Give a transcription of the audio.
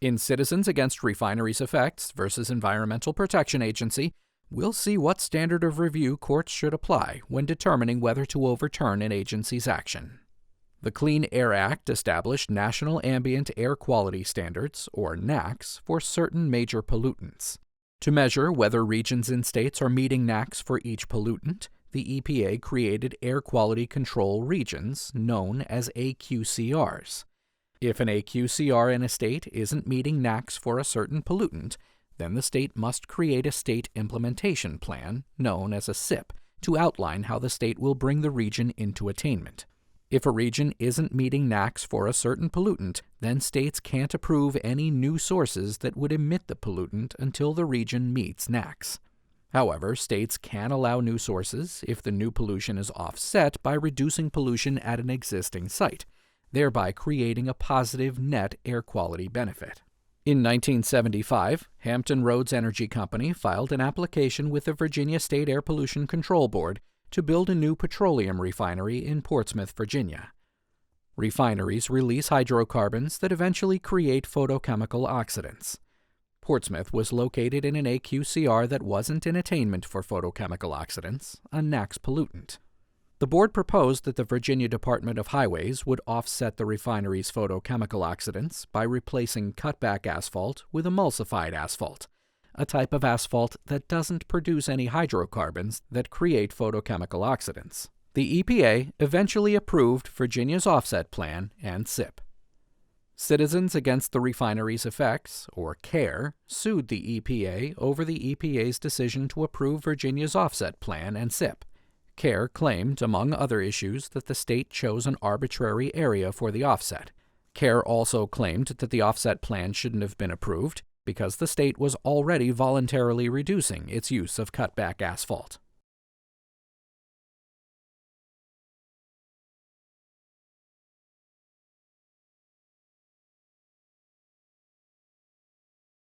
In Citizens Against Refineries Effects versus Environmental Protection Agency, we'll see what standard of review courts should apply when determining whether to overturn an agency's action. The Clean Air Act established National Ambient Air Quality Standards, or NAAQS, for certain major pollutants. To measure whether regions and states are meeting NAAQS for each pollutant, the EPA created air quality control regions, known as AQCRs. If an AQCR in a state isn't meeting NAAQS for a certain pollutant, then the state must create a state implementation plan, known as a SIP, to outline how the state will bring the region into attainment. If a region isn't meeting NAAQS for a certain pollutant, then states can't approve any new sources that would emit the pollutant until the region meets NAAQS. However, states can allow new sources if the new pollution is offset by reducing pollution at an existing site, thereby creating a positive net air quality benefit. In 1975, Hampton Roads Energy Company filed an application with the Virginia State Air Pollution Control Board to build a new petroleum refinery in Portsmouth, Virginia. Refineries release hydrocarbons that eventually create photochemical oxidants. Portsmouth was located in an AQCR that wasn't in attainment for photochemical oxidants, a NAAQS pollutant. The board proposed that the Virginia Department of Highways would offset the refinery's photochemical oxidants by replacing cutback asphalt with emulsified asphalt, a type of asphalt that doesn't produce any hydrocarbons that create photochemical oxidants. The EPA eventually approved Virginia's offset plan and SIP. Citizens Against the Refineries Effects, or CARE, sued the EPA over the EPA's decision to approve Virginia's offset plan and SIP. CARE claimed, among other issues, that the state chose an arbitrary area for the offset. CARE also claimed that the offset plan shouldn't have been approved because the state was already voluntarily reducing its use of cutback asphalt.